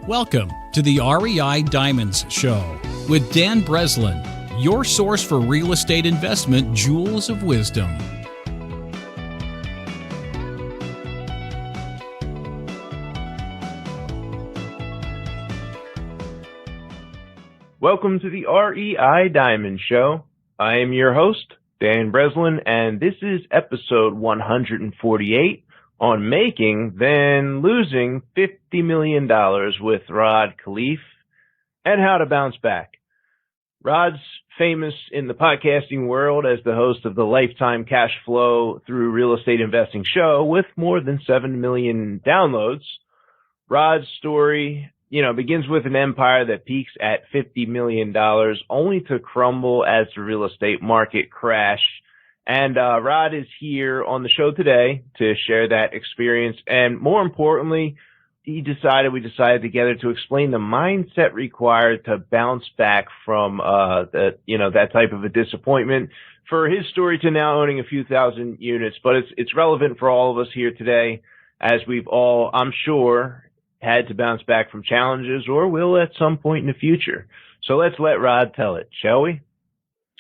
Welcome to the REI Diamonds Show with Dan Breslin, your source for real estate investment jewels of wisdom. Welcome to the REI Diamond Show. I am your host, Dan Breslin, and this is episode 148 on making, then losing $50 million with Rod Khleif and how to bounce back. Rod's famous in the podcasting world as the host of the Lifetime Cash Flow through Real Estate Investing show with more than 7 million downloads. Rod's story begins with an empire that peaks at $50 million, only to crumble as the real estate market crashed. And Rod is here on the show today to share that experience. And more importantly, we decided together to explain the mindset required to bounce back from that type of a disappointment. For his story to now owning a few thousand units, but it's relevant for all of us here today, as we've all, I'm sure, had to bounce back from challenges or will at some point in the future. So let's let Rod tell it, shall we?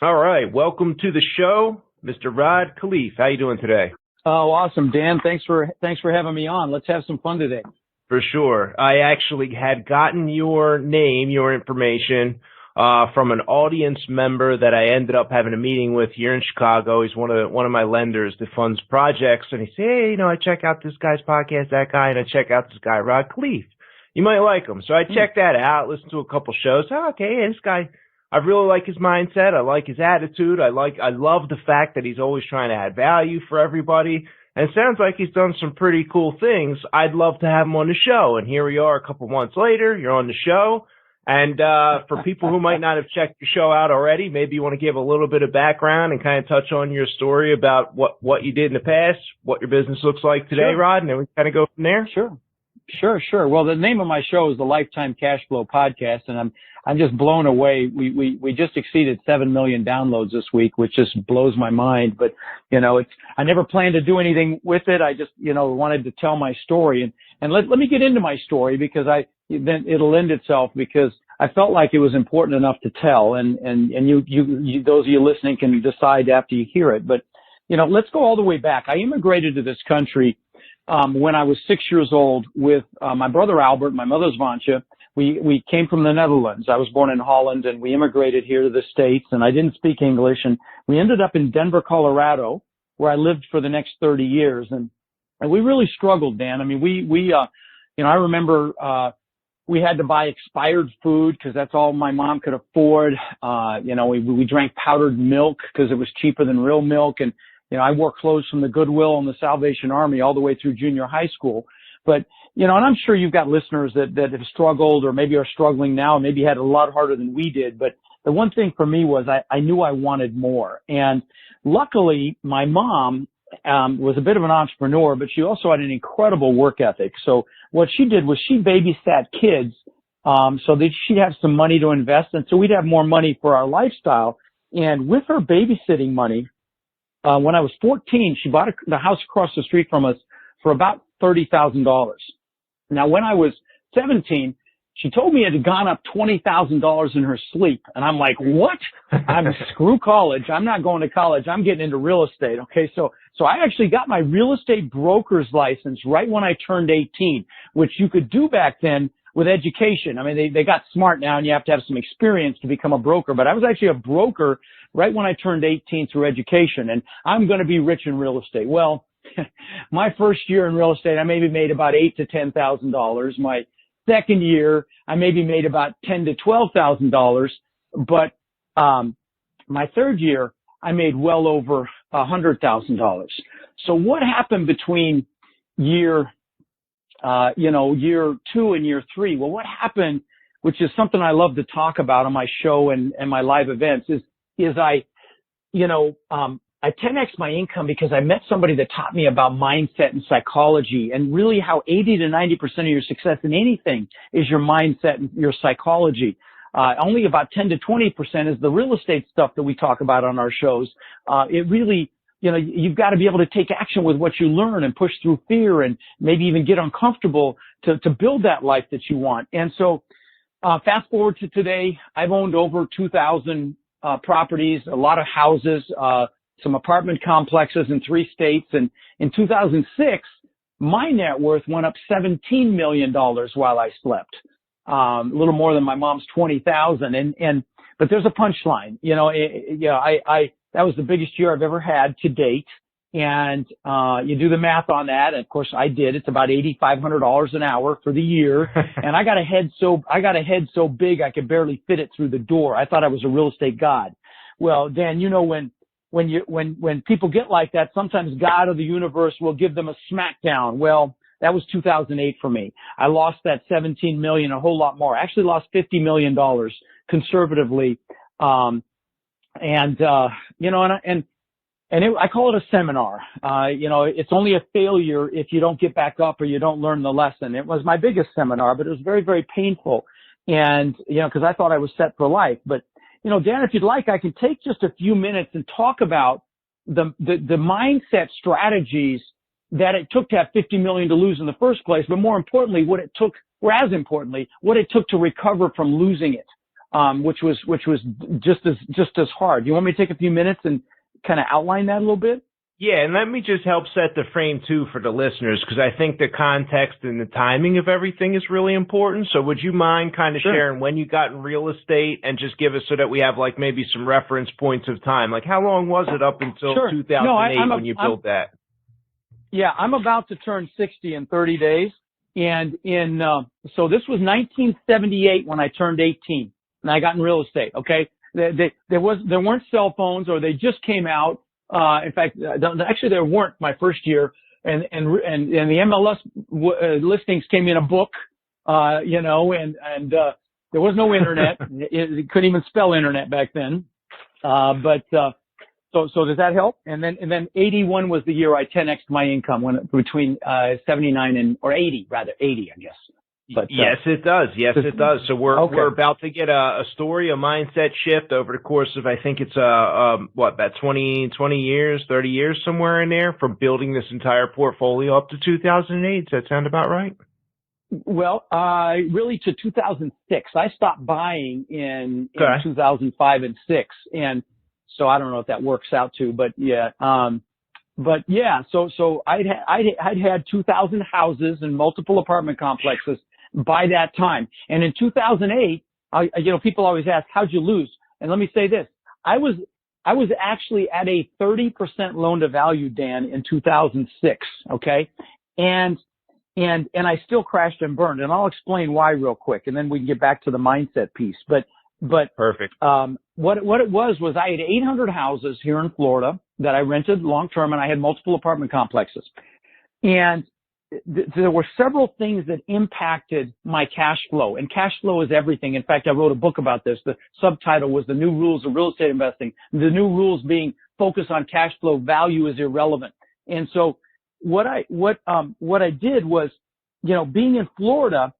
All right. Welcome to the show, Mr. Rod Khleif. How you doing today? Oh, awesome, Dan. Thanks for having me on. Let's have some fun today. For sure. I actually had gotten your name, your information, from an audience member that I ended up having a meeting with here in Chicago. He's one of my lenders that funds projects, and he said, "Hey, I check out this guy's podcast, that guy, and I check out this guy, Rod Khleif. You might like him." So I checked that out, listened to a couple shows. Oh, okay, this guy, I really like his mindset. I like his attitude. I love the fact that he's always trying to add value for everybody. And it sounds like he's done some pretty cool things. I'd love to have him on the show. And here we are a couple months later. You're on the show. And for people who might not have checked your show out already, maybe you want to give a little bit of background and kind of touch on your story about what you did in the past, what your business looks like today, Sure. Rod, and then we kind of go from there. Sure. Well, the name of my show is the Lifetime Cash Flow Podcast, and I'm just blown away. We just exceeded 7 million downloads this week, which just blows my mind. But I never planned to do anything with it. I just wanted to tell my story, and let me get into my story because then it'll lend itself, because I felt like it was important enough to tell, and you those of you listening can decide after you hear it. But let's go all the way back. I immigrated to this country when I was 6 years old with my brother Albert, my mother's Vansha. We came from the Netherlands. I was born in Holland, and we immigrated here to the States, and I didn't speak English, and we ended up in Denver, Colorado, where I lived for the next 30 years, and we really struggled, Dan. I mean, I remember we had to buy expired food because that's all my mom could afford. We drank powdered milk because it was cheaper than real milk, and I wore clothes from the Goodwill and the Salvation Army all the way through junior high school. But, and I'm sure you've got listeners that have struggled or maybe are struggling now, and maybe had it a lot harder than we did. But the one thing for me was I knew I wanted more. And luckily, my mom was a bit of an entrepreneur, but she also had an incredible work ethic. So what she did was she babysat kids so that she'd have some money to invest, and so we'd have more money for our lifestyle. And with her babysitting money, when I was 14, she bought the house across the street from us for about $30,000. Now, when I was 17, she told me it had gone up $20,000 in her sleep. And I'm like, what? Screw college. I'm not going to college. I'm getting into real estate. Okay. So I actually got my real estate broker's license right when I turned 18, which you could do back then with education. I mean, they got smart now and you have to have some experience to become a broker, but I was actually a broker right when I turned 18 through education, and I'm going to be rich in real estate. Well, my first year in real estate, I maybe made about $8,000 to $10,000. My second year, I maybe made about $10,000 to $12,000. But my third year, I made well over $100,000. So what happened between year 2 and year 3? Well, what happened, which is something I love to talk about on my show and my live events, is I 10X my income because I met somebody that taught me about mindset and psychology, and really how 80 to 90% of your success in anything is your mindset and your psychology. Only about 10 to 20% is the real estate stuff that we talk about on our shows. It really you've got to be able to take action with what you learn and push through fear and maybe even get uncomfortable to build that life that you want. And so, fast forward to today, I've owned over 2,000 properties, a lot of houses, some apartment complexes in 3 states. And in 2006, my net worth went up $17 million while I slept. A little more than my mom's 20,000. But there's a punchline. That was the biggest year I've ever had to date. And, you do the math on that. And of course I did. It's about $8,500 an hour for the year. And I got a head so big I could barely fit it through the door. I thought I was a real estate god. Well, Dan, when people get like that, sometimes God or the universe will give them a smackdown. Well, that was 2008 for me. I lost that 17 million, a whole lot more. I actually lost $50 million conservatively. I call it a seminar. It's only a failure if you don't get back up or you don't learn the lesson. It was my biggest seminar, but it was very, very painful. And, cause I thought I was set for life. But, Dan, if you'd like, I can take just a few minutes and talk about the mindset strategies that it took to have 50 million to lose in the first place. But more importantly, what it took to recover from losing it, which was just as hard. You want me to take a few minutes and kind of outline that a little bit? Yeah, and let me just help set the frame, too, for the listeners, because I think the context and the timing of everything is really important. So would you mind kind of sharing when you got in real estate and just give us so that we have, like, maybe some reference points of time? Like, how long was it up until 2008 when you built that? Yeah, I'm about to turn 60 in 30 days. And so this was 1978 when I turned 18 and I got in real estate, okay? There weren't cell phones, or they just came out. In fact, actually there weren't my first year, and the MLS listings came in a book, and there was no internet. It couldn't even spell internet back then. So does that help? And then 81 was the year I 10x'd my income between 79 or 80, I guess. But, yes, it does. Yes, it does. So we're about to get a story, a mindset shift over the course of, I think it's, about 20 years, 30 years, somewhere in there, from building this entire portfolio up to 2008. Does that sound about right? Well, really to 2006. I stopped buying in 2005 and 6. And so I don't know if that works out too, but yeah. So I'd had 2,000 houses and multiple apartment complexes by that time. And in 2008, people always ask, how'd you lose? And let me say this, I was actually at a 30% loan to value, Dan, in 2006. Okay. And I still crashed and burned, and I'll explain why real quick. And then we can get back to the mindset piece. But perfect. What it was I had 800 houses here in Florida that I rented long term, and I had multiple apartment complexes. And there were several things that impacted my cash flow, and cash flow is everything. In fact, I wrote a book about this. The subtitle was The New Rules of Real Estate Investing. The new rules being focus on cash flow, value is irrelevant. And so what I did was, being in Florida,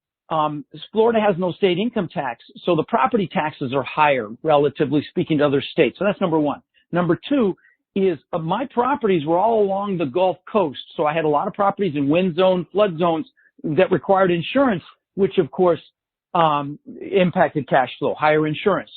Florida has no state income tax, so the property taxes are higher, relatively speaking, to other states. So that's number one. Number two is my properties were all along the Gulf Coast. So I had a lot of properties in wind zone, flood zones that required insurance, which of course, impacted cash flow, higher insurance.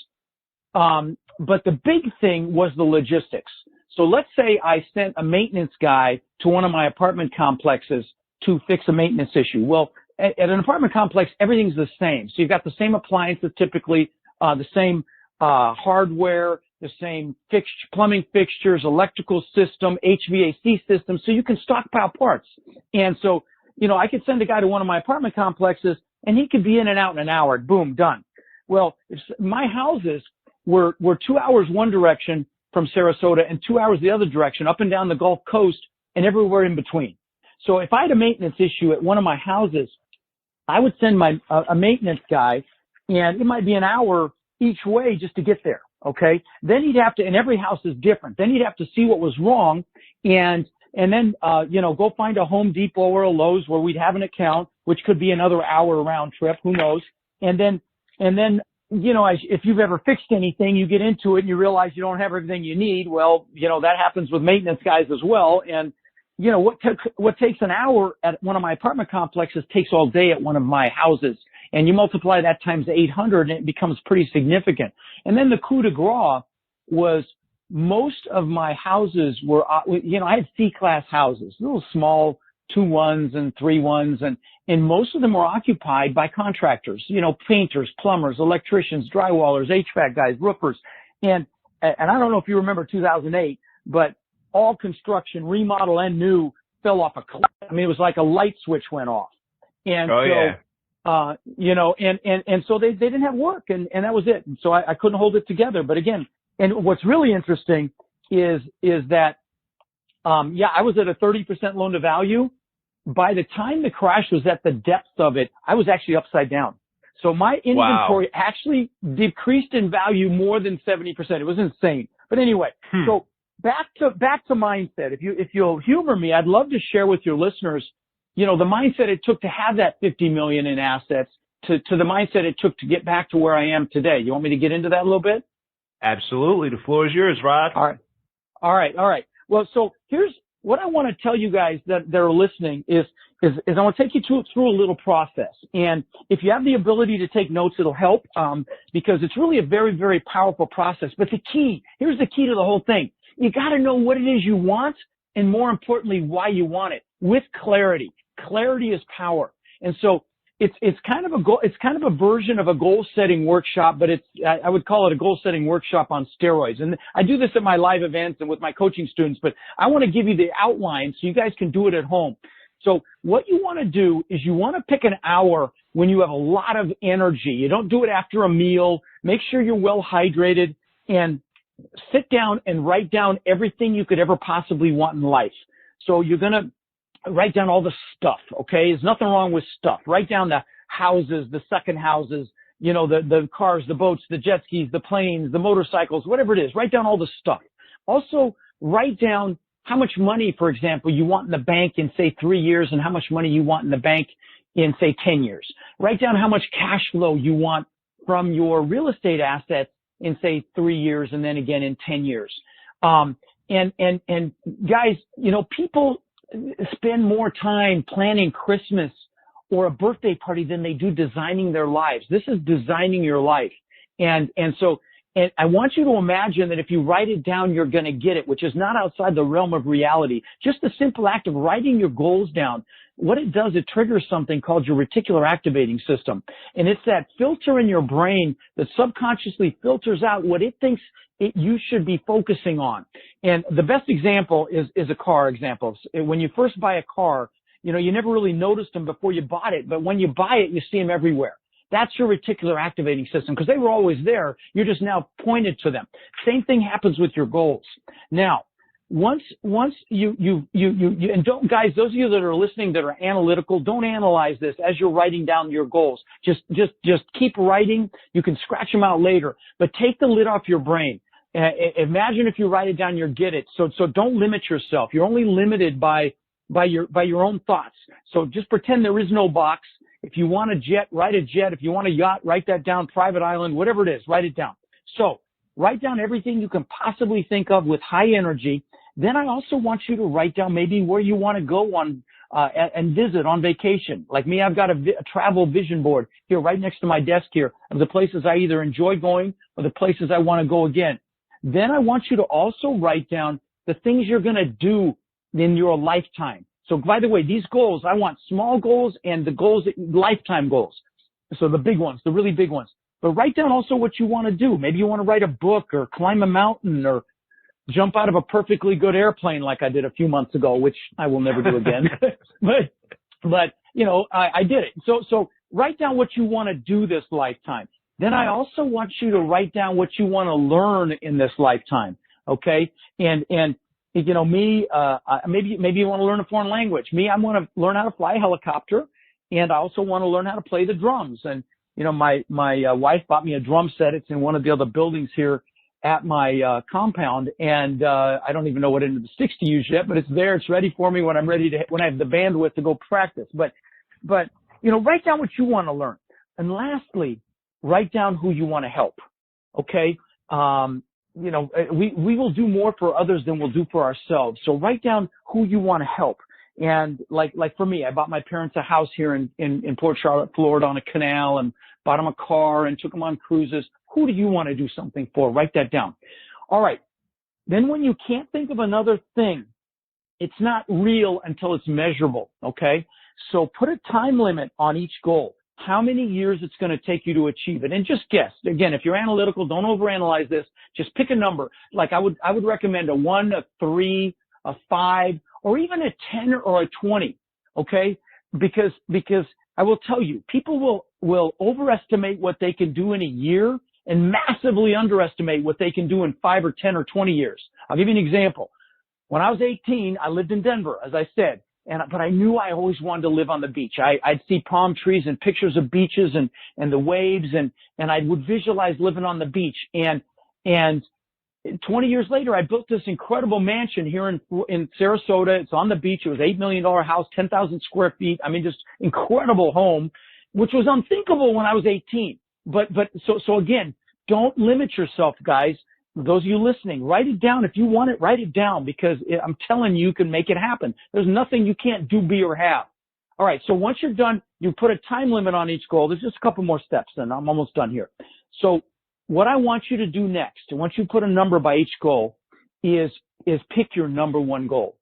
But the big thing was the logistics. So let's say I sent a maintenance guy to one of my apartment complexes to fix a maintenance issue. Well, at an apartment complex, everything's the same. So you've got the same appliances, typically, the same, hardware, the same plumbing fixtures, electrical system, HVAC system, so you can stockpile parts. And so, I could send a guy to one of my apartment complexes, and he could be in and out in an hour. Boom, done. Well, my houses were 2 hours one direction from Sarasota and 2 hours the other direction, up and down the Gulf Coast and everywhere in between. So if I had a maintenance issue at one of my houses, I would send a maintenance guy, and it might be an hour each way just to get there. Okay. Then he'd have to, and every house is different. Then he'd have to see what was wrong and then, go find a Home Depot or a Lowe's where we'd have an account, which could be another hour round trip. Who knows? And then if you've ever fixed anything, you get into it and you realize you don't have everything you need. Well, that happens with maintenance guys as well. And, what takes an hour at one of my apartment complexes takes all day at one of my houses. And you multiply that times 800 and it becomes pretty significant. And then the coup de grace was most of my houses were, I had C-class houses, little small 2-1s and 3-1s, and most of them were occupied by contractors, painters, plumbers, electricians, drywallers, HVAC guys, roofers. And I don't know if you remember 2008, but all construction, remodel and new fell off a cliff. I mean, it was like a light switch went off. And and so they didn't have work and that was it. And so I couldn't hold it together. But again, and what's really interesting is that, I was at a 30% loan to value. By the time the crash was at the depth of it, I was actually upside down. So my inventory actually decreased in value more than 70%. It was insane. But anyway, so back to mindset. If you'll humor me, I'd love to share with your listeners, the mindset it took to have that 50 million in assets to the mindset it took to get back to where I am today. You want me to get into that a little bit? Absolutely. The floor is yours, Rod. All right. Well, so here's what I want to tell you guys that are listening is I want to take you through a little process. And if you have the ability to take notes, it'll help, because it's really a very, very powerful process. But here's the key to the whole thing. You got to know what it is you want, and more importantly, why you want it with clarity. Clarity is power. And so it's kind of a version of a goal setting workshop, but I would call it a goal setting workshop on steroids. And I do this at my live events and with my coaching students, but I want to give you the outline so you guys can do it at home. So what you want to do is you want to pick an hour when you have a lot of energy. You don't do it after a meal. Make sure you're well hydrated and sit down and write down everything you could ever possibly want in life. So you're going to write down all the stuff, okay? There's nothing wrong with stuff. Write down the houses, the second houses, the cars, the boats, the jet skis, the planes, the motorcycles, whatever it is. Write down all the stuff. Also, write down how much money, for example, you want in the bank in, say, 3 years and how much money you want in the bank in, say, 10 years. Write down how much cash flow you want from your real estate assets in, say, 3 years and then again in 10 years. And guys, people spend more time planning Christmas or a birthday party than they do designing their lives. This is designing your life. And I want you to imagine that if you write it down, you're going to get it, which is not outside the realm of reality. Just the simple act of writing your goals down, what it does, it triggers something called your reticular activating system. And it's that filter in your brain that subconsciously filters out what it thinks you should be focusing on. And the best example is a car example. When you first buy a car, you never really noticed them before you bought it, but when you buy it, you see them everywhere. That's your reticular activating system because they were always there. You're just now pointed to them. Same thing happens with your goals. Now, once you and don't, guys, those of you that are listening that are analytical, don't analyze this as you're writing down your goals. Just keep writing. You can scratch them out later, but take the lid off your brain. Imagine if you write it down, you get it. So don't limit yourself. You're only limited by your own thoughts. So just pretend there is no box. If you want a jet, write a jet. If you want a yacht, write that down. Private island, whatever it is, write it down. So write down everything you can possibly think of with high energy. Then I also want you to write down maybe where you want to go on and visit on vacation. Like me, I've got a travel vision board here right next to my desk here of the places I either enjoy going or the places I want to go again. Then I want you to also write down the things you're going to do in your lifetime. So by the way, these goals, I want small goals and the goals, lifetime goals. So the big ones, the really big ones. But write down also what you want to do. Maybe you want to write a book or climb a mountain or jump out of a perfectly good airplane like I did a few months ago, which I will never do again. but I did it. So write down what you want to do this lifetime. Then I also want you to write down what you want to learn in this lifetime. Okay. And me, maybe you want to learn a foreign language. Me, I want to learn how to fly a helicopter, and I also want to learn how to play the drums. And my wife bought me a drum set. It's in one of the other buildings here at my compound, and I don't even know what end of the sticks to use yet, but it's there. It's ready for me when I have the bandwidth to go practice. But write down what you want to learn. And lastly, write down who you want to help. Okay. We will do more for others than we'll do for ourselves. So write down who you want to help. And like for me, I bought my parents a house here in Port Charlotte, Florida on a canal, and bought them a car and took them on cruises. Who do you want to do something for? Write that down. All right. Then when you can't think of another thing, it's not real until it's measurable. Okay. So put a time limit on each goal. How many years it's going to take you to achieve it. And just guess. Again, if you're analytical, don't overanalyze this. Just pick a number. Like I would recommend a 1, a 3, a 5, or even a 10 or a 20. Okay. Because I will tell you, people will overestimate what they can do in a year and massively underestimate what they can do in 5 or 10 or 20 years. I'll give you an example. When I was 18, I lived in Denver, as I said, but I knew I always wanted to live on the beach. I'd see palm trees and pictures of beaches and the waves, and I would visualize living on the beach. And 20 years later, I built this incredible mansion here in Sarasota. It's on the beach. It was $8 million house, 10,000 square feet. I mean, just incredible home, which was unthinkable when I was 18. So again, don't limit yourself, guys. Those of you listening, write it down. If you want it, write it down, because I'm telling you, you can make it happen. There's nothing you can't do, be, or have. All right. So once you're done, you put a time limit on each goal. There's just a couple more steps, and I'm almost done here. So what I want you to do next, and once you put a number by each goal, is pick your number one goal.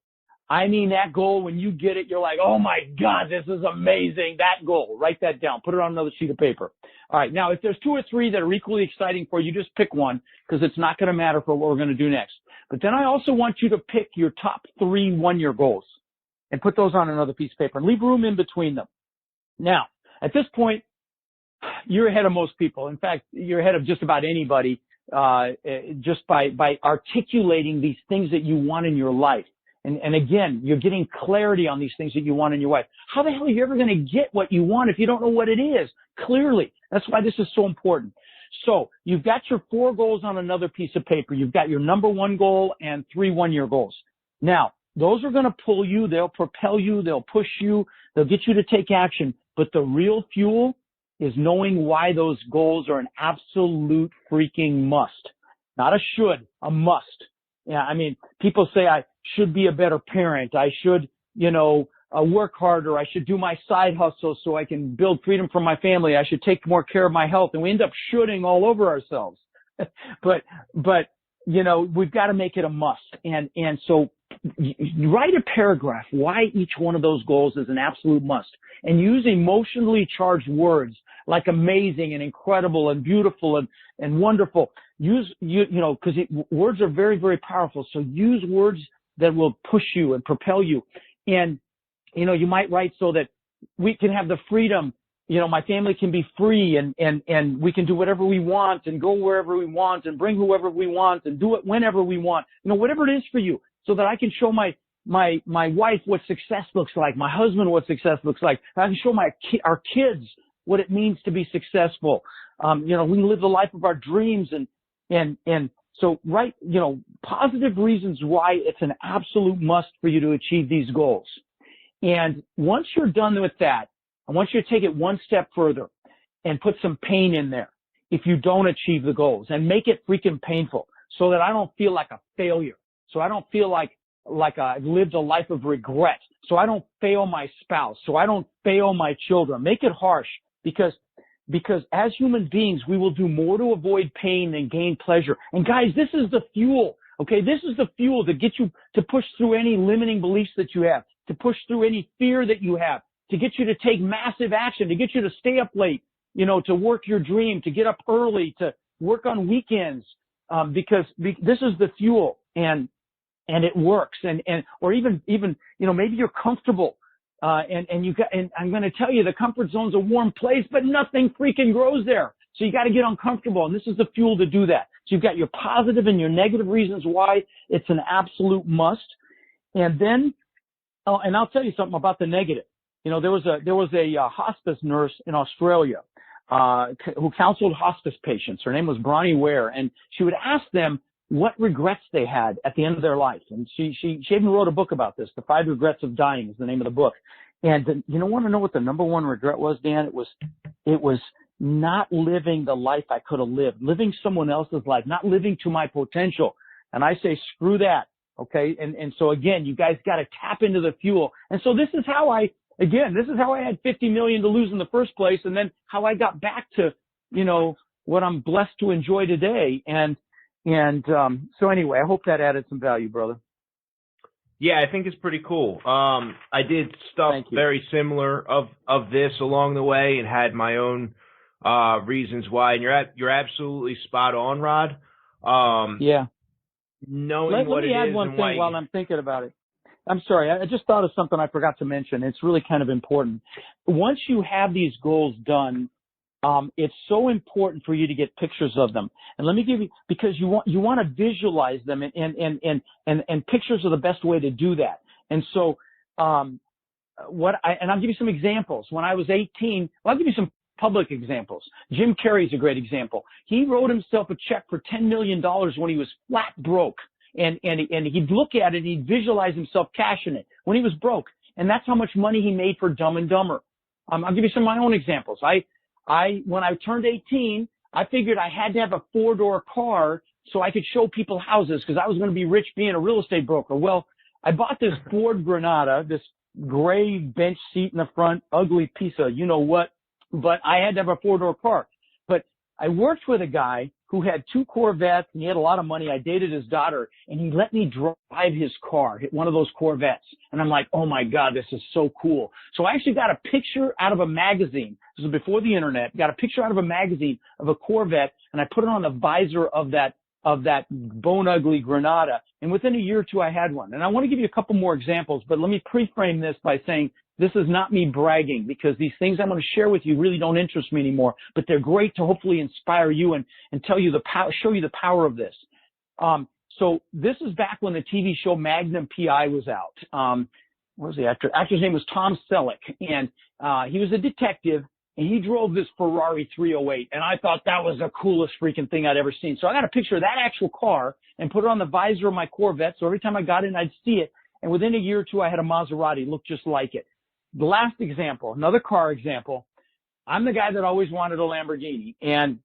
I mean, that goal, when you get it, you're like, oh my God, this is amazing. That goal, write that down, put it on another sheet of paper. All right. Now, if there's 2 or 3 that are equally exciting for you, just pick one, because it's not going to matter for what we're going to do next. But then I also want you to pick your top 3 one-year goals and put those on another piece of paper and leave room in between them. Now, at this point, you're ahead of most people. In fact, you're ahead of just about anybody, just by articulating these things that you want in your life. And again, you're getting clarity on these things that you want in your life. How the hell are you ever going to get what you want if you don't know what it is? Clearly. That's why this is so important. So you've got your 4 goals on another piece of paper. You've got your number 1 goal and 3 one-year goals. Now, those are going to pull you. They'll propel you. They'll push you. They'll get you to take action. But the real fuel is knowing why those goals are an absolute freaking must. Not a should, a must. Yeah, I mean, people say I should be a better parent. I should, work harder. I should do my side hustle so I can build freedom for my family. I should take more care of my health. And we end up shoulding all over ourselves. but we've got to make it a must. And so you write a paragraph why each one of those goals is an absolute must, and use emotionally charged words like amazing and incredible and beautiful and wonderful. Use, because words are very, very powerful. So use words that will push you and propel you. And, you might write so that we can have the freedom, my family can be free and we can do whatever we want and go wherever we want and bring whoever we want and do it whenever we want, whatever it is for you, so that I can show my wife what success looks like, my husband what success looks like. I can show our kids what it means to be successful. We can live the life of our dreams and so write, positive reasons why it's an absolute must for you to achieve these goals. And once you're done with that, I want you to take it one step further and put some pain in there if you don't achieve the goals, and make it freaking painful so that I don't feel like a failure. So I don't feel like I've lived a life of regret. So I don't fail my spouse. So I don't fail my children. Make it harsh, because as human beings, we will do more to avoid pain than gain pleasure. And guys, this is the fuel. Okay. This is the fuel to get you to push through any limiting beliefs that you have, to push through any fear that you have, to get you to take massive action, to get you to stay up late, to work your dream, to get up early, to work on weekends, because this is the fuel, and it works. Or even, maybe you're comfortable. And I'm going to tell you, the comfort zone's a warm place, but nothing freaking grows there. So you got to get uncomfortable. And this is the fuel to do that. So you've got your positive and your negative reasons why it's an absolute must. And then, and I'll tell you something about the negative. There was a hospice nurse in Australia, who counseled hospice patients. Her name was Bronnie Ware, and she would ask them what regrets they had at the end of their life. And she even wrote a book about this. The 5 Regrets of Dying is the name of the book. And you want to know what the number one regret was, Dan? It was not living the life I could have lived, living someone else's life, not living to my potential. And I say, screw that. Okay. And so again, you guys got to tap into the fuel. And so this is how I had 50 million to lose in the first place. And then how I got back to, what I'm blessed to enjoy today. So anyway, I hope that added some value, brother. Yeah, I think it's pretty cool. I did stuff very similar of this along the way and had my own reasons why. And you're absolutely spot on, Rod. Yeah. Knowing Let me add one thing while I'm thinking about it. I'm sorry, I just thought of something I forgot to mention. It's really kind of important. Once you have these goals done, it's so important for you to get pictures of them. And let me give you, because you want to visualize them, and pictures are the best way to do that. And so, and I'll give you some examples. When I was 18, I'll give you some public examples. Jim Carrey's a great example. He wrote himself a check for $10 million when he was flat broke. And he'd look at it and he'd visualize himself cashing it when he was broke. And that's how much money he made for Dumb and Dumber. I'll give you some of my own examples. When I turned 18, I figured I had to have a 4-door car so I could show people houses because I was going to be rich being a real estate broker. Well, I bought this Ford Granada, this gray bench seat in the front, ugly piece of you-know-what, but I had to have a 4-door car. But I worked with a guy who had 2 Corvettes, and he had a lot of money. I dated his daughter, and he let me drive his car, one of those Corvettes. And I'm like, oh, my God, this is so cool. So I actually got a picture out of a magazine. This was before the Internet. Got a picture out of a magazine of a Corvette, and I put it on the visor of that bone-ugly Granada. And within a year or two, I had one. And I want to give you a couple more examples, but let me pre-frame this by saying this is not me bragging, because these things I'm going to share with you really don't interest me anymore, but they're great to hopefully inspire you and tell you show you the power of this. So this is back when the TV show Magnum PI was out. What was the actor? Actor's name was Tom Selleck, and he was a detective, and he drove this Ferrari 308, and I thought that was the coolest freaking thing I'd ever seen. So I got a picture of that actual car and put it on the visor of my Corvette, so every time I got in, I'd see it. And within a year or two, I had a Maserati, looked just like it. The last example, another car example, I'm the guy that always wanted a Lamborghini, and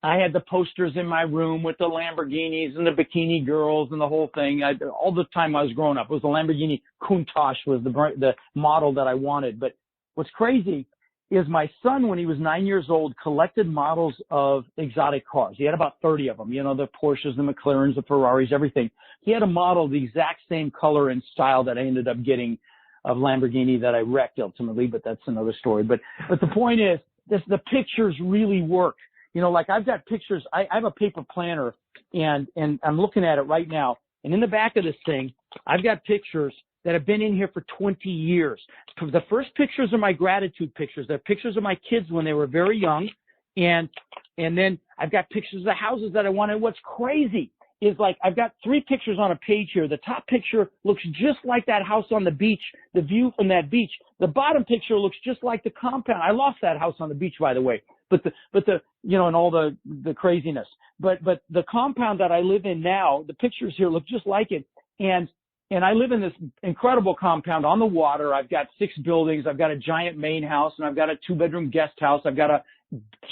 I had the posters in my room with the Lamborghinis and the bikini girls and the whole thing. All the time I was growing up, it was the Lamborghini Countach was the model that I wanted. But what's crazy is my son, when he was 9 years old, collected models of exotic cars. He had about 30 of them, the Porsches, the McLarens, the Ferraris, everything. He had a model the exact same color and style that I ended up getting of Lamborghini that I wrecked ultimately, but that's another story. But the point is, the pictures really work. Like I've got pictures. I have a paper planner, and I'm looking at it right now. And in the back of this thing, I've got pictures that have been in here for 20 years. The first pictures are my gratitude pictures. They're pictures of my kids when they were very young. And then I've got pictures of the houses that I wanted. What's crazy is, like, I've got 3 pictures on a page here. The top picture looks just like that house on the beach, the view from that beach. The bottom picture looks just like the compound. I lost that house on the beach, by the way, but and all the craziness. But the compound that I live in now, the pictures here look just like it. And I live in this incredible compound on the water. I've got 6 buildings. I've got a giant main house, and I've got a 2-bedroom guest house. I've got a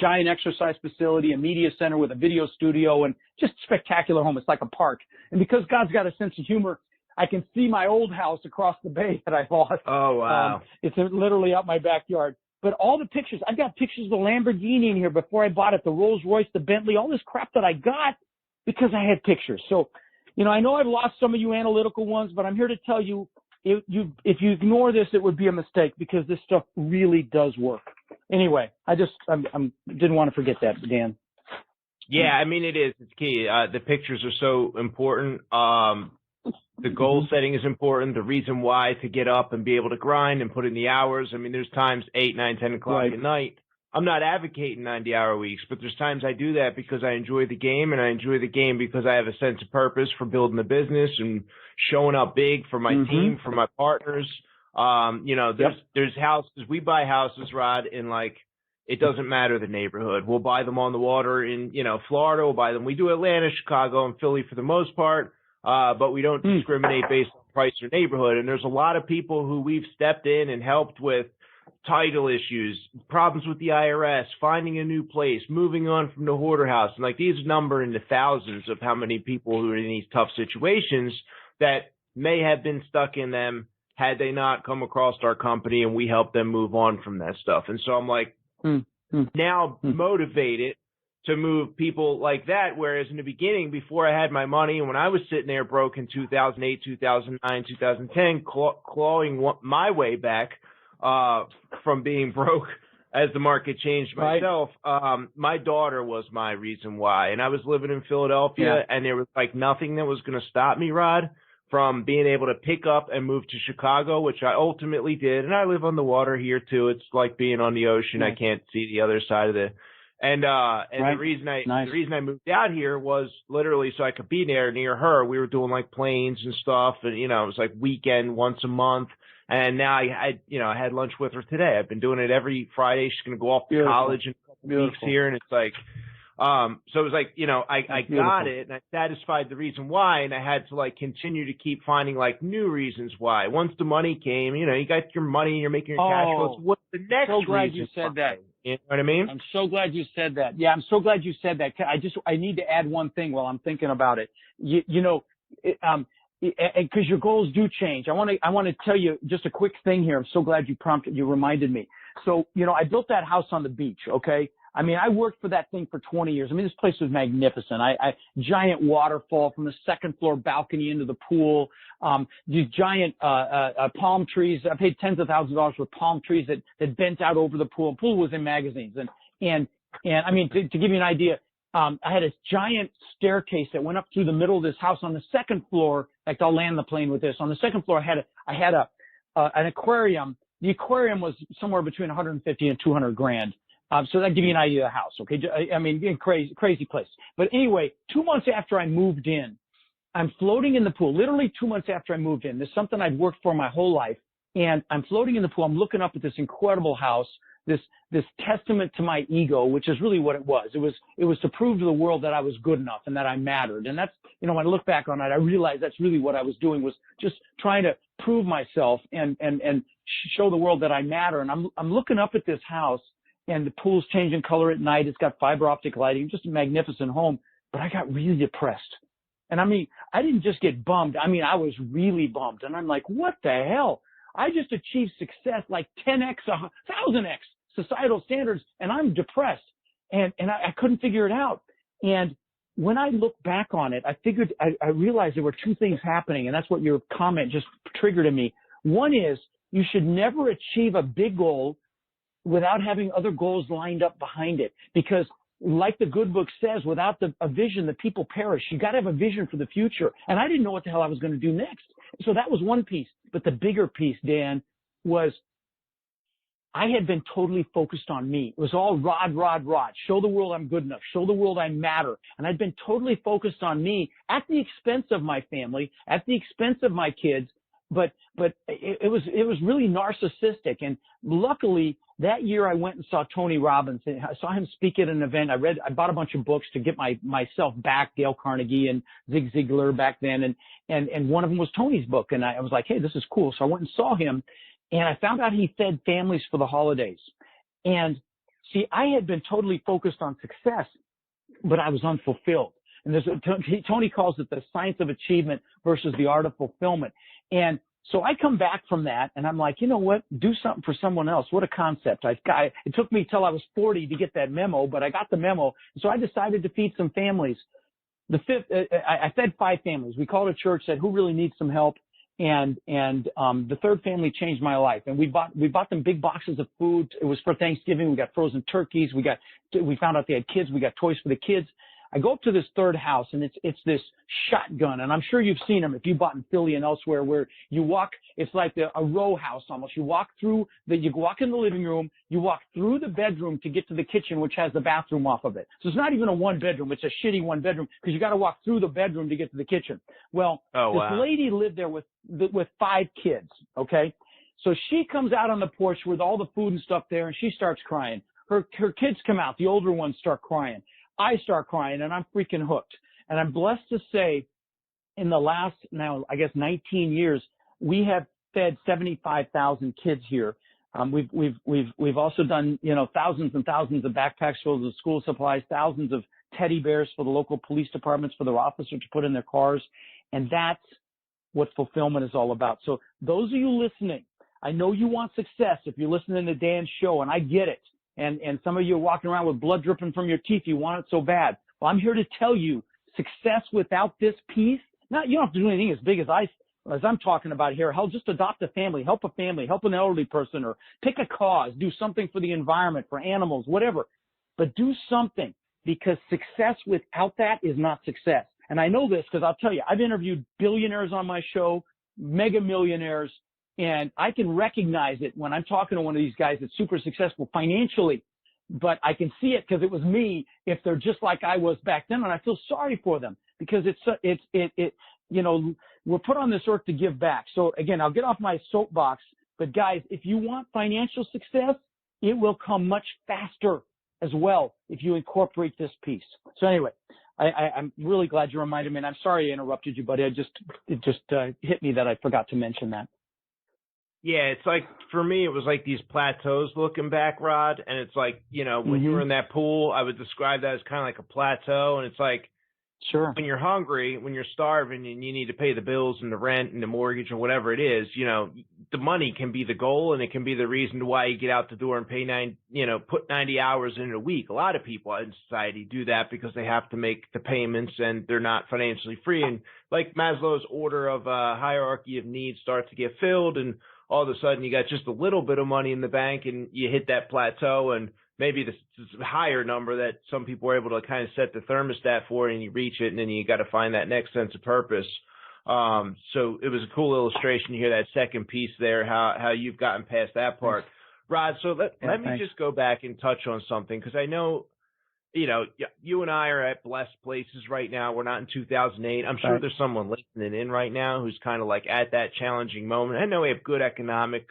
giant exercise facility, a media center with a video studio, and just spectacular home. It's like a park. And because God's got a sense of humor, I can see my old house across the bay that I bought. Oh, wow. It's literally out my backyard. But all the pictures, I've got pictures of the Lamborghini in here before I bought it, the Rolls Royce, the Bentley, all this crap that I got because I had pictures. So, I know I've lost some of you analytical ones, but I'm here to tell you, if you ignore this, it would be a mistake, because this stuff really does work. Anyway, I didn't want to forget that, Dan. Yeah, I mean, it is. It's key. The pictures are so important. The goal setting is important. The reason why to get up and be able to grind and put in the hours. I mean, there's times 8, 9, 10 o'clock Right. at night. I'm not advocating 90-hour weeks, but there's times I do that because I enjoy the game, and I enjoy the game because I have a sense of purpose for building the business and showing up big for my team, for my partners. There's houses. We buy houses, Rod, in, like, it doesn't matter the neighborhood. We'll buy them on the water in, Florida. We'll buy them. We do Atlanta, Chicago, and Philly for the most part, but we don't discriminate based on price or neighborhood. And there's a lot of people who we've stepped in and helped with title issues, problems with the IRS, finding a new place, moving on from the hoarder house. And like these number in the thousands of how many people who are in these tough situations that may have been stuck in them had they not come across our company and we helped them move on from that stuff. And so I'm like, now motivated to move people like that. Whereas in the beginning, before I had my money and when I was sitting there broke in 2008, 2009, 2010, clawing my way back, from being broke as the market changed myself, my daughter was my reason why. And I was living in Philadelphia and there was like nothing that was going to stop me, Rod, from being able to pick up and move to Chicago, which I ultimately did. And I live on the water here too. It's like being on the ocean. I can't see the other side of the, the reason I moved out here was literally so I could be there near her. We were doing like planes and stuff. And, you know, it was like weekend once a month. And now I had lunch with her today. I've been doing it every Friday. She's going to go off to college in a couple weeks here. And it's like, so it was like, you know, I got it and I satisfied the reason why. And I had to like continue to keep finding like new reasons why. Once the money came, you know, you got your money, you're making your cash flows. What's the next reason? So glad you said that. You know what I mean? I'm so glad you said that. Yeah, I'm so glad you said that. I need to add one thing while I'm thinking about it. Because your goals do change. I want to tell you just a quick thing here. I'm so glad you reminded me. So, you know, I built that house on the beach. Okay. I mean, I worked for that thing for 20 years. I mean, this place was magnificent. Giant waterfall from the second floor balcony into the pool. These giant, palm trees. I paid tens of thousands of dollars for palm trees that bent out over the pool. The pool was in magazines. And I mean, to give you an idea, I had a giant staircase that went up through the middle of this house. On the second floor, like I'll land the plane with this. On the second floor, I had an aquarium. The aquarium was somewhere between 150 and 200 grand. So that give you an idea of the house. Okay. I mean, crazy place. But anyway, 2 months after I moved in, I'm floating in the pool, literally 2 months after I moved in. This is something I'd worked for my whole life. And I'm floating in the pool. I'm looking up at this incredible house, this testament to my ego, which is really what it was. It was to prove to the world that I was good enough and that I mattered. And that's, you know, when I look back on it, I realized that's really what I was doing, was just trying to prove myself and show the world that I matter. And I'm looking up at this house, and the pool's changing color at night. It's got fiber optic lighting, just a magnificent home. But I got really depressed. And I mean, I didn't just get bummed. I mean, I was really bummed. And I'm like, what the hell? I just achieved success like 10x, 1,000x societal standards, and I'm depressed. And I couldn't figure it out. And when I look back on it, I realized there were two things happening. And that's what your comment just triggered in me. One is you should never achieve a big goal without having other goals lined up behind it. Because like the good book says, without a vision, the people perish. You got to have a vision for the future. And I didn't know what the hell I was going to do next. So that was one piece. But the bigger piece, Dan, was I had been totally focused on me. It was all Rod. Show the world I'm good enough. Show the world I matter. And I'd been totally focused on me at the expense of my family, at the expense of my kids. But it was really narcissistic. And luckily that year I went and saw Tony Robbins. I saw him speak at an event. I bought a bunch of books to get myself back, Dale Carnegie and Zig Ziglar back then. And one of them was Tony's book. And I was like, hey, this is cool. So I went and saw him, and I found out he fed families for the holidays. And see, I had been totally focused on success, but I was unfulfilled. And Tony calls it the science of achievement versus the art of fulfillment. And so I come back from that, and I'm like, you know what? Do something for someone else. What a concept. It took me till I was 40 to get that memo, but I got the memo. So I decided to feed some families. I fed 5 families. We called a church, said, who really needs some help? And the third family changed my life. And we bought them big boxes of food. It was for Thanksgiving. We got frozen turkeys. We found out they had kids. We got toys for the kids. I go up to this third house, and it's this shotgun, and I'm sure you've seen them if you bought in Philly and elsewhere, where you walk, it's like a row house almost. You walk in the living room, you walk through the bedroom to get to the kitchen, which has the bathroom off of it. So it's not even a one bedroom, it's a shitty one bedroom, because you got to walk through the bedroom to get to the kitchen. Well, this lady lived there with 5 kids, okay? So she comes out on the porch with all the food and stuff there, and she starts crying. Her kids come out, the older ones start crying. I start crying, and I'm freaking hooked. And I'm blessed to say in the last, now, I guess 19 years, we have fed 75,000 kids here. We've also done, thousands and thousands of backpacks filled with school supplies, thousands of teddy bears for the local police departments, for their officers to put in their cars. And that's what fulfillment is all about. So those of you listening, I know you want success if you're listening to Dan's show, and I get it. And some of you are walking around with blood dripping from your teeth. You want it so bad. Well, I'm here to tell you, success without this piece, you don't have to do anything as big as I'm talking about here. Hell, just adopt a family, help an elderly person, or pick a cause, do something for the environment, for animals, whatever. But do something, because success without that is not success. And I know this because I'll tell you, I've interviewed billionaires on my show, mega millionaires, and I can recognize it when I'm talking to one of these guys that's super successful financially. But I can see it because it was me if they're just like I was back then, and I feel sorry for them because we're put on this earth to give back. So again, I'll get off my soapbox, but guys, if you want financial success, it will come much faster as well if you incorporate this piece. So anyway, I'm really glad you reminded me, and I'm sorry I interrupted you, but it just hit me that I forgot to mention that. Yeah, it's like, for me, it was like these plateaus looking back, Rod. And it's like, when you were in that pool, I would describe that as kind of like a plateau. And it's like, sure, when you're hungry, when you're starving and you need to pay the bills and the rent and the mortgage or whatever it is, the money can be the goal, and it can be the reason why you get out the door and put 90 hours in a week. A lot of people in society do that because they have to make the payments and they're not financially free. And like Maslow's order of hierarchy of needs starts to get filled, and all of a sudden you got just a little bit of money in the bank and you hit that plateau, and maybe this higher number that some people are able to kind of set the thermostat for, and you reach it, and then you got to find that next sense of purpose. So it was a cool illustration to hear that second piece there, how you've gotten past that part. Rod, so let me just go back and touch on something, because I know, you and I are at blessed places right now. We're not in 2008. I'm sure there's someone listening in right now who's kind of like at that challenging moment. I know we have good economic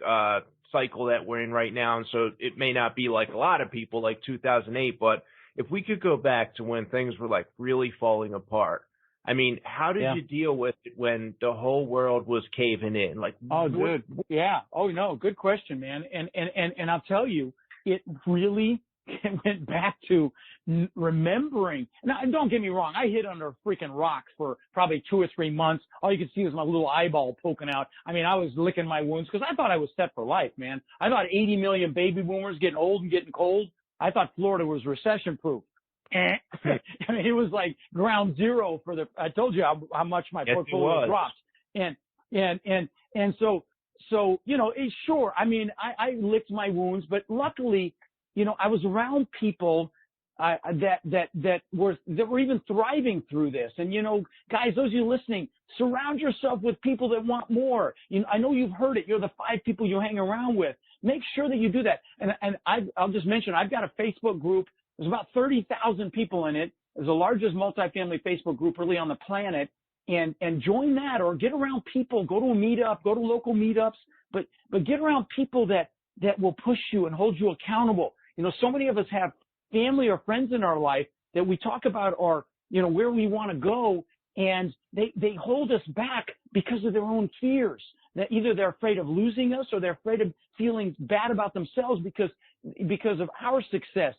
cycle that we're in right now, and so it may not be like a lot of people like 2008, but if we could go back to when things were like really falling apart, I mean, how did you deal with it when the whole world was caving in? Like, good. Yeah. Oh no, good question, man. And I'll tell you, it really went back to remembering. Now, and don't get me wrong, I hid under a freaking rock for probably 2 or 3 months. All you could see was my little eyeball poking out. I mean, I was licking my wounds because I thought I was set for life, man. I thought 80 million baby boomers getting old and getting cold. I thought Florida was recession proof. I mean, it was like ground zero for I told you how much my portfolio dropped. And so, sure. I mean, I licked my wounds, but luckily, I was around people that were even thriving through this. And guys, those of you listening, surround yourself with people that want more. I know you've heard it. You're the 5 people you hang around with. Make sure that you do that. And I'll just mention, I've got a Facebook group. There's about 30,000 people in it. It's the largest multifamily Facebook group really on the planet. And join that, or get around people. Go to a meetup. Go to local meetups. But get around people that will push you and hold you accountable. So many of us have family or friends in our life that we talk about, or, where we want to go, and they hold us back because of their own fears. That either they're afraid of losing us, or they're afraid of feeling bad about themselves because of our success.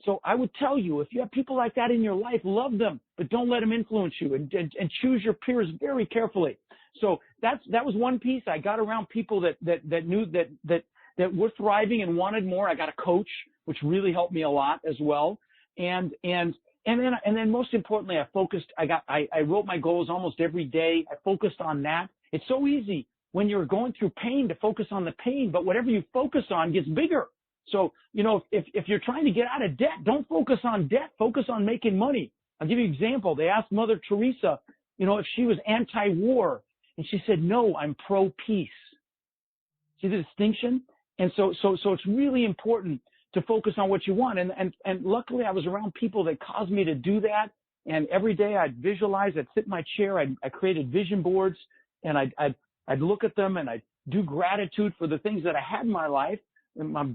So I would tell you, if you have people like that in your life, love them, but don't let them influence you, and choose your peers very carefully. So that was one piece. I got around people that knew that were thriving and wanted more. I got a coach, which really helped me a lot as well. And then most importantly, I wrote my goals almost every day. I focused on that. It's so easy when you're going through pain to focus on the pain, but whatever you focus on gets bigger. So, if you're trying to get out of debt, don't focus on debt, focus on making money. I'll give you an example. They asked Mother Teresa, if she was anti-war, and she said, no, I'm pro-peace. See the distinction? And so it's really important to focus on what you want. And luckily I was around people that caused me to do that. And every day I'd visualize, I'd sit in my chair, I created vision boards, and I'd look at them, and I'd do gratitude for the things that I had in my life, my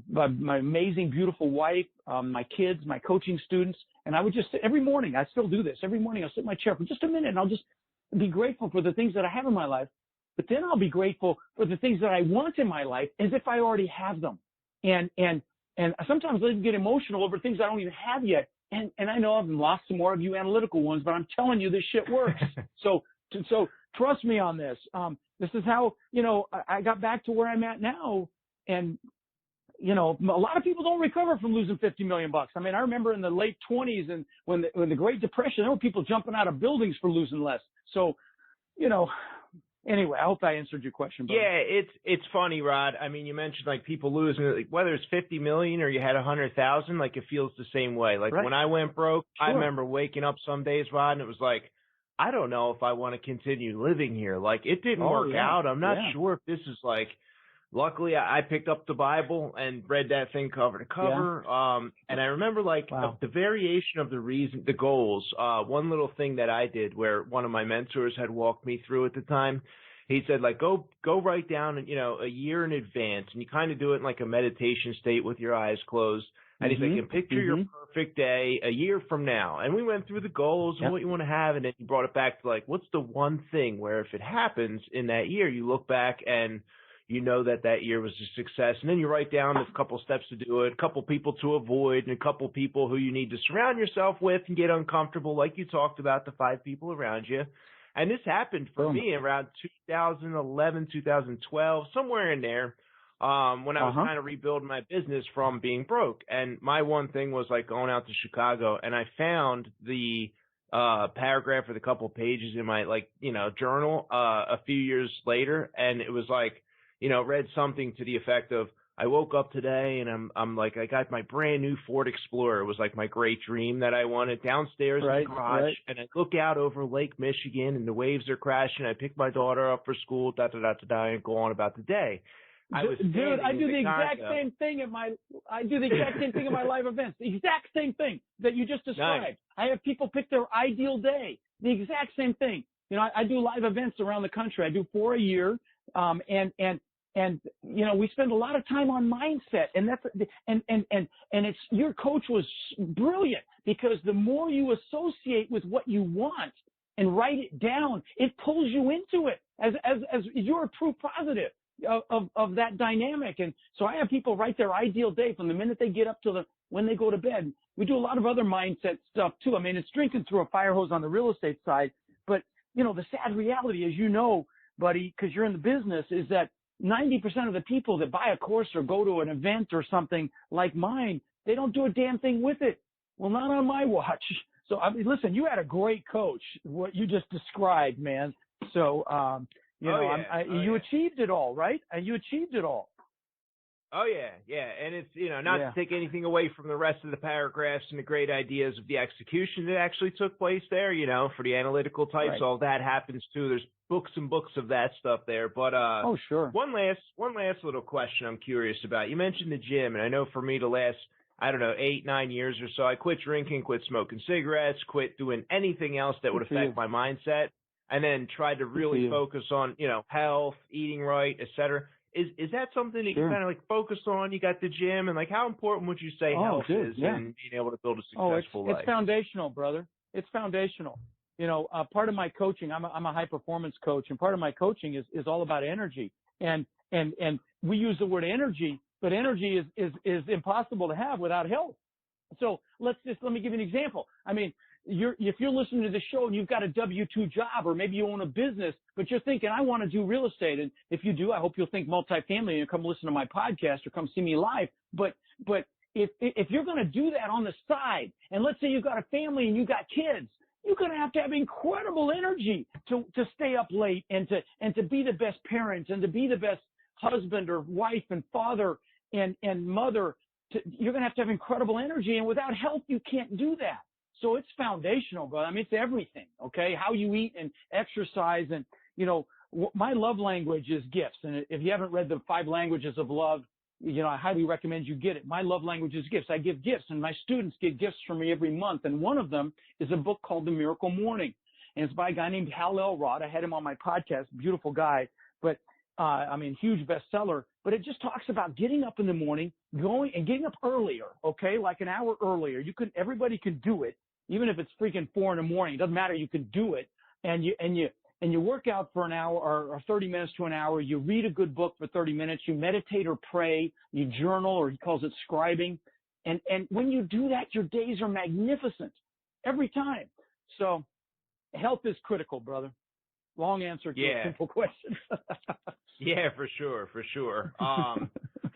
amazing, beautiful wife, my kids, my coaching students. And I would just sit every morning. I still do this. Every morning I'll sit in my chair for just a minute, and I'll just be grateful for the things that I have in my life. But then I'll be grateful for the things that I want in my life as if I already have them. and sometimes I get emotional over things I don't even have yet. And I know I've lost some more of you analytical ones, but I'm telling you, this shit works. So trust me on this. This is how, I got back to where I'm at now. And, a lot of people don't recover from losing $50 million. I mean, I remember in the late 20s and when the Great Depression, there were people jumping out of buildings for losing less. So, anyway, I hope I answered your question, brother. Yeah, it's funny, Rod. I mean, you mentioned like people losing, like, whether it's 50 million or you had 100,000, like it feels the same way. Like when I went broke, I remember waking up some days, Rod, and it was like, I don't know if I want to continue living here. Like it didn't work out. I'm not sure if this is like, luckily I picked up the Bible and read that thing cover to cover. And I remember like the variation of the goals. One little thing that I did where one of my mentors had walked me through at the time, he said, like, go write down, a year in advance, and you kind of do it in like a meditation state with your eyes closed. And he's like, and picture your perfect day a year from now. And we went through the goals and what you want to have. And then he brought it back to like, what's the one thing where if it happens in that year, you look back and you know that year was a success. And then you write down a couple steps to do it, a couple people to avoid, and a couple people who you need to surround yourself with and get uncomfortable, like you talked about, the 5 people around you. And this happened for me around 2011, 2012, somewhere in there, when I was kind of rebuilding my business from being broke. And my one thing was like going out to Chicago, and I found the paragraph or the couple pages in my journal a few years later, and it was like, read something to the effect of, I woke up today and I'm like, I got my brand new Ford Explorer. It was like my great dream that I wanted downstairs in the garage. And I look out over Lake Michigan and the waves are crashing. I pick my daughter up for school, and go on about the day. I do the exact same thing in my live events. The exact same thing that you just described. Nice. I have people pick their ideal day. The exact same thing. I do live events around the country. I do 4 a year. And we spend a lot of time on mindset, and it's, your coach was brilliant, because the more you associate with what you want and write it down, it pulls you into it as you're a proof positive of that dynamic. And so I have people write their ideal day from the minute they get up to when they go to bed. We do a lot of other mindset stuff too. I mean, it's drinking through a fire hose on the real estate side, but the sad reality, as you know, buddy, because you're in the business, is that 90% of the people that buy a course or go to an event or something like mine, they don't do a damn thing with it. Well, not on my watch. So, I mean, listen, you had a great coach, what you just described, man. So, you achieved it all, right? You achieved it all. Oh, yeah, yeah. And it's, not to take anything away from the rest of the paragraphs and the great ideas of the execution that actually took place there, for the analytical types, all that happens too. There's books and books of that stuff there. But oh, sure. One last little question I'm curious about. You mentioned the gym, and I know for me the last, 8-9 years or so, I quit drinking, quit smoking cigarettes, quit doing anything else that would affect my mindset, and then tried to really focus on, health, eating right, etc. Is that something that you kind of like focus on? You got the gym, and like how important would you say health is in being able to build a successful life? It's foundational, brother. It's foundational. Part of my coaching, I'm a high performance coach, and part of my coaching is all about energy. And we use the word energy, but energy is impossible to have without health. So let me give you an example. I mean, if you're listening to the show and you've got a W-2 job, or maybe you own a business, but you're thinking, I want to do real estate. And if you do, I hope you'll think multifamily and come listen to my podcast or come see me live. But if you're going to do that on the side, and let's say you've got a family and you've got kids, you're going to have incredible energy to stay up late and to be the best parent and to be the best husband or wife and father and mother. You're going to have incredible energy, and without health, you can't do that. So it's foundational, brother. I mean, it's everything, okay? How you eat and exercise. And, my love language is gifts. And if you haven't read the 5 languages of love, I highly recommend you get it. My love language is gifts. I give gifts, and my students get gifts from me every month. And one of them is a book called The Miracle Morning. And it's by a guy named Hal Elrod. I had him on my podcast, beautiful guy, but, huge bestseller. But it just talks about getting up in the morning, getting up earlier, okay? Like an hour earlier. Everybody can do it. Even if it's freaking 4 a.m, it doesn't matter. You can do it, and and you work out for an hour or 30 minutes to an hour. You read a good book for 30 minutes. You meditate or pray. You journal, or he calls it scribing. And when you do that, your days are magnificent every time. So health is critical, brother. Long answer to a simple question. Yeah, for sure.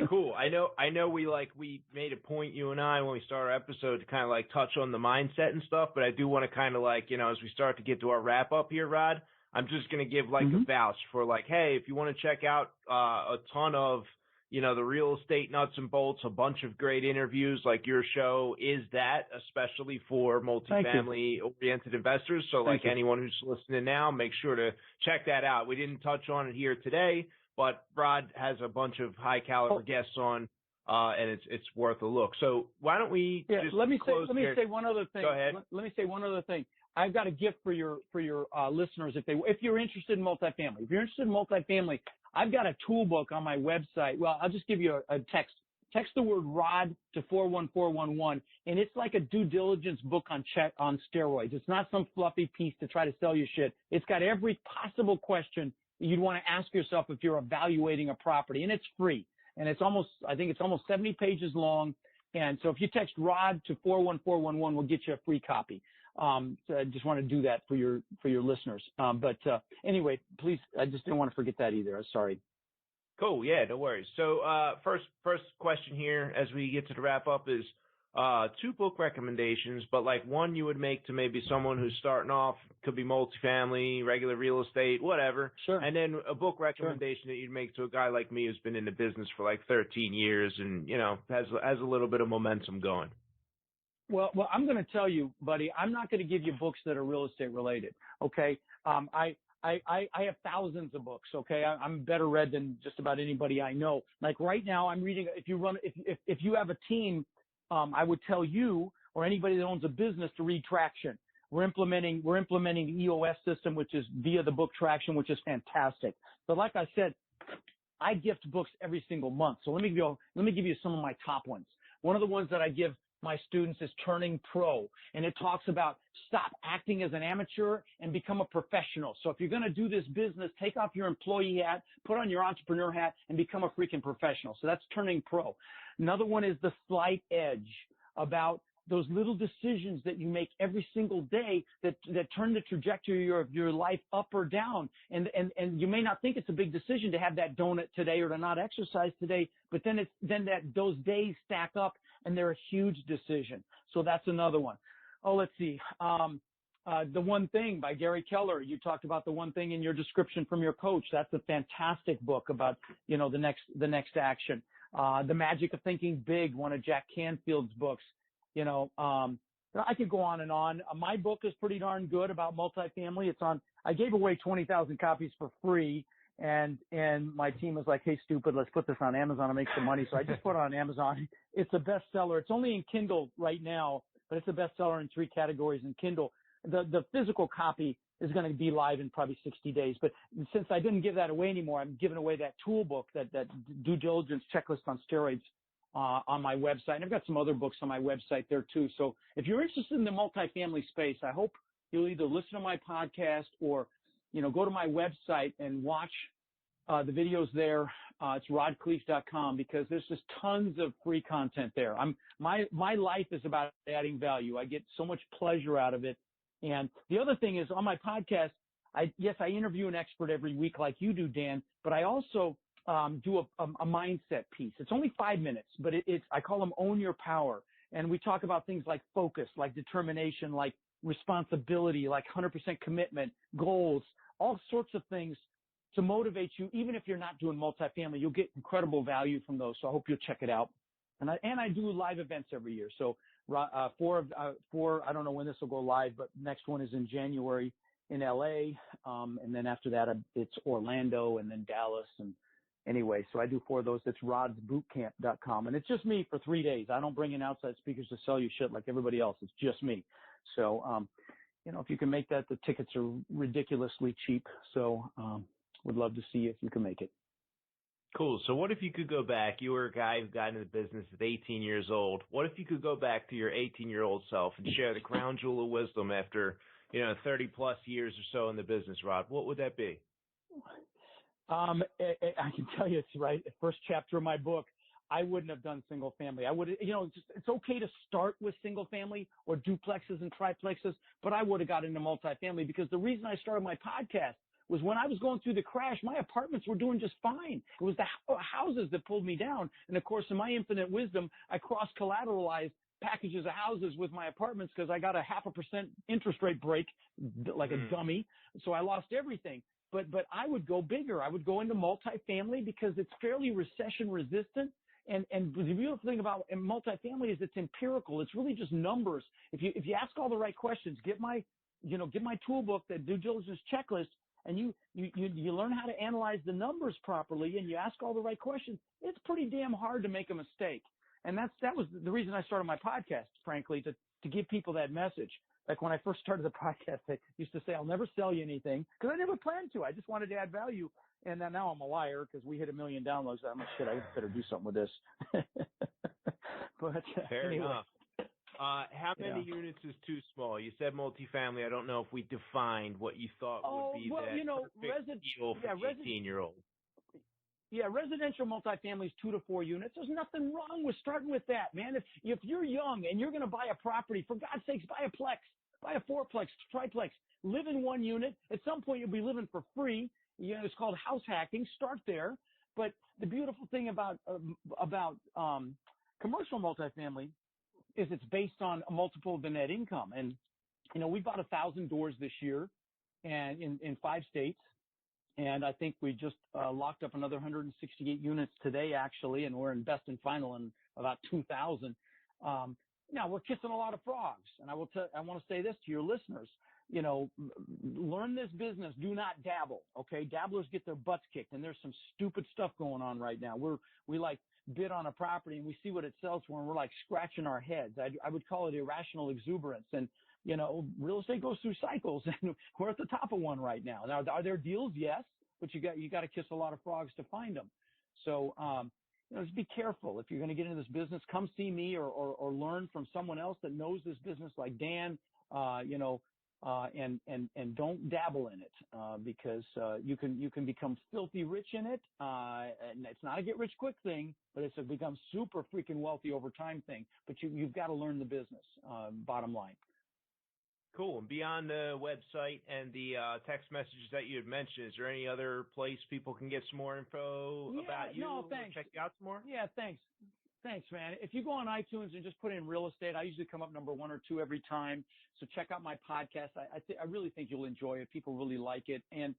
Cool. I know we made a point, you and I, when we started our episode, to kind of like touch on the mindset and stuff, but I do want to kind of like, as we start to get to our wrap up here, Rod, I'm just going to give like a vouch for like, hey, if you want to check out a ton of, the real estate nuts and bolts, a bunch of great interviews, like your show is that, especially for multifamily oriented investors. So like anyone who's listening now, make sure to check that out. We didn't touch on it here today, but Rod has a bunch of high caliber guests on, and it's worth a look. So why don't we just let me say one other thing. Go ahead. Let me say one other thing. I've got a gift for your listeners if you're interested in multifamily. If you're interested in multifamily, I've got a tool book on my website. Well, I'll just give you a text. Text the word ROD to 41411, and it's like a due diligence book on steroids. It's not some fluffy piece to try to sell you shit. It's got every possible question you'd want to ask yourself if you're evaluating a property, and it's free. And I think it's almost 70 pages long. And so if you text ROD to 41411, we'll get you a free copy. So I just want to do that for your listeners. But anyway, please, I just didn't want to forget that either. I'm sorry. Cool. Yeah, no worries. So, first question here as we get to the wrap up is, 2 book recommendations, but like one you would make to maybe someone who's starting off, could be multifamily, regular real estate, whatever. Sure. And then a book recommendation that you'd make to a guy like me who's been in the business for like 13 years and, has a little bit of momentum going. Well, I'm going to tell you, buddy, I'm not going to give you books that are real estate related. Okay. I have thousands of books. Okay. I'm better read than just about anybody I know. Like right now I'm reading, if you have a team, I would tell you or anybody that owns a business to read Traction. We're implementing the EOS system, which is via the book Traction, which is fantastic. But like I said, I gift books every single month. So let me give you some of my top ones. One of the ones that I give my students is Turning Pro, and it talks about stop acting as an amateur and become a professional. So if you're going to do this business, take off your employee hat, put on your entrepreneur hat, and become a freaking professional. So that's Turning Pro. Another one is The Slight Edge, about those little decisions that you make every single day that turn the trajectory of your life up or down. And you may not think it's a big decision to have that donut today or to not exercise today, but then those days stack up and they're a huge decision. So that's another one. Oh, let's see. The One Thing by Gary Keller. You talked about The One Thing in your description from your coach. That's a fantastic book about, the next action. The Magic of Thinking Big, one of Jack Canfield's books. I could go on and on. My book is pretty darn good about multifamily. I gave away 20,000 copies for free, and my team was like, hey, stupid, let's put this on Amazon and make some money. So I just put it on Amazon. It's a bestseller. It's only in Kindle right now, but it's a bestseller in 3 categories in Kindle. The physical copy is going to be live in probably 60 days. But since I didn't give that away anymore, I'm giving away that tool book, that due diligence checklist on steroids, on my website. And I've got some other books on my website there too. So if you're interested in the multifamily space, I hope you'll either listen to my podcast or, go to my website and watch the videos there. It's rodkhleif.com, because there's just tons of free content there. My life is about adding value. I get so much pleasure out of it. And the other thing is, on my podcast, I interview an expert every week like you do, Dan, but I also do a mindset piece. It's only 5 minutes, but I call them Own Your Power. And we talk about things like focus, like determination, like responsibility, like 100% commitment, goals, all sorts of things to motivate you. Even if you're not doing multifamily, you'll get incredible value from those. So I hope you'll check it out. And I do live events every year. So, 4, I don't know when this will go live, but next one is in January in LA. And then after that, it's Orlando and then Dallas. And anyway, so I do 4 of those. It's rodsbootcamp.com. And it's just me for 3 days. I don't bring in outside speakers to sell you shit like everybody else. It's just me. So, if you can make that, the tickets are ridiculously cheap. So, would love to see you if you can make it. Cool. So what if you could go back? You were a guy who got into the business at 18 years old. What if you could go back to your 18-year-old self and share the crown jewel of wisdom after, 30 plus years or so in the business, Rod, what would that be? I can tell you it's right. First chapter of my book, I wouldn't have done single family. I would, it's okay to start with single family or duplexes and triplexes, but I would have got into multifamily because the reason I started my podcast was when I was going through the crash, my apartments were doing just fine. It was the houses that pulled me down. And of course, in my infinite wisdom, I cross-collateralized packages of houses with my apartments because I got a 0.5% interest rate break like a dummy. So I lost everything. But I would go bigger. I would go into multifamily because it's fairly recession resistant. And the beautiful thing about multifamily is it's empirical. It's really just numbers. If you ask all the right questions, get my toolbook, the due diligence checklist, and you learn how to analyze the numbers properly and you ask all the right questions, it's pretty damn hard to make a mistake. And that was the reason I started my podcast, frankly, to give people that message. Like when I first started the podcast, I used to say, I'll never sell you anything because I never planned to. I just wanted to add value. And then now I'm a liar because we hit 1 million downloads. I'm like, shit, I better do something with this. But Fair anyway. enough. How many units is too small? You said multifamily. I don't know if we defined what you thought would be perfect deal for 18-year-old. Yeah, residential multifamily is 2 to 4 units. There's nothing wrong with starting with that, man. If you're young and you're going to buy a property, for God's sakes, buy a plex, buy a fourplex, triplex, live in one unit. At some point, you'll be living for free. It's called house hacking. Start there. But the beautiful thing about commercial multifamily is it's based on a multiple of the net income. And, we bought 1,000 doors this year and in 5 states. And I think we just locked up another 168 units today, actually, and we're in best and final in about 2,000. Now we're kissing a lot of frogs, and I want to say this to your listeners. Learn this business. Do not dabble. Okay, dabblers get their butts kicked, and there's some stupid stuff going on right now. We like bid on a property and we see what it sells for, and we're like scratching our heads. I would call it irrational exuberance. And real estate goes through cycles, and we're at the top of one right now. Now, are there deals? Yes, but you got to kiss a lot of frogs to find them. So, just be careful. If you're going to get into this business, come see me or learn from someone else that knows this business, like Dan. And don't dabble in it because you can become filthy rich in it. And it's not a get rich quick thing, but it's a become super freaking wealthy over time thing. But you've got to learn the business. Bottom line. Cool. And beyond the website and the text messages that you had mentioned, is there any other place people can get some more info about you? No, thanks. Check you out some more? Yeah, thanks. Thanks, man. If you go on iTunes and just put in real estate, I usually come up number 1 or 2 every time. So check out my podcast. I really think you'll enjoy it. People really like it. And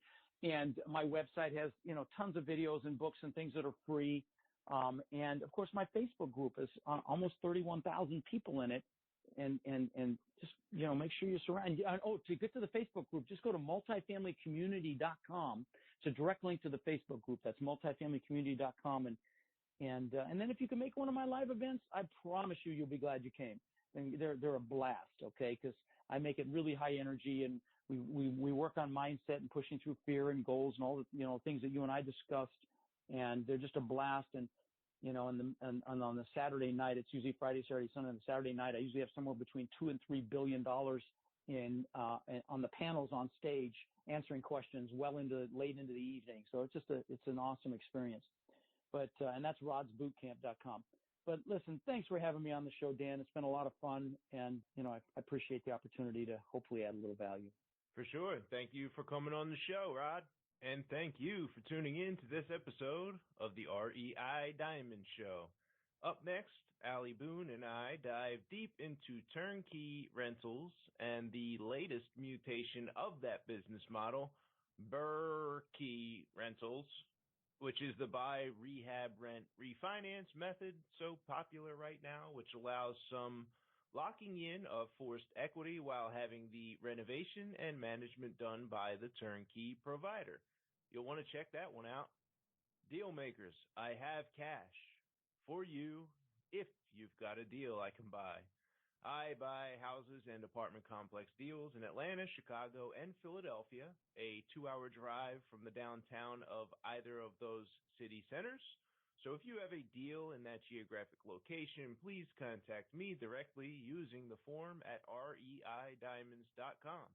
my website has, tons of videos and books and things that are free. And of course, my Facebook group is almost 31,000 people in it. And just, make sure you surround. To get to the Facebook group, just go to multifamilycommunity.com. It's a direct link to the Facebook group. That's multifamilycommunity.com. And then if you can make one of my live events, I promise you'll be glad you came. And they're a blast, okay? Because I make it really high energy, and we work on mindset and pushing through fear and goals and all the things that you and I discussed. And they're just a blast. And on the Saturday night, it's usually Friday, Saturday, Sunday. On the Saturday night, I usually have somewhere between $2 and $3 billion on the panels on stage answering questions late into the evening. So it's an awesome experience. But and that's rodsbootcamp.com. But listen, thanks for having me on the show, Dan. It's been a lot of fun, and I appreciate the opportunity to hopefully add a little value. For sure. Thank you for coming on the show, Rod. And thank you for tuning in to this episode of the REI Diamond Show. Up next, Allie Boone and I dive deep into turnkey rentals and the latest mutation of that business model, Burkey Rentals, which is the buy, rehab, rent, refinance method so popular right now, which allows some locking in of forced equity while having the renovation and management done by the turnkey provider. You'll want to check that one out. Deal makers, I have cash for you if you've got a deal I can buy. I buy houses and apartment complex deals in Atlanta, Chicago, and Philadelphia, a 2-hour drive from the downtown of either of those city centers. So if you have a deal in that geographic location, please contact me directly using the form at reidiamonds.com.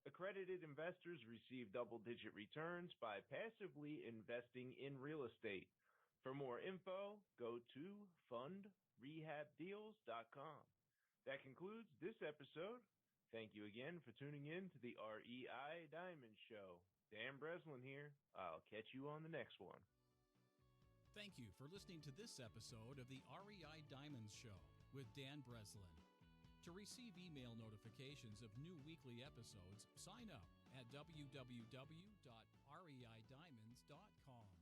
Accredited investors receive double-digit returns by passively investing in real estate. For more info, go to fundrehabdeals.com. That concludes this episode. Thank you again for tuning in to the REI Diamond Show. Dan Breslin here. I'll catch you on the next one. Thank you for listening to this episode of the REI Diamonds Show with Dan Breslin. To receive email notifications of new weekly episodes, sign up at www.reidiamonds.com.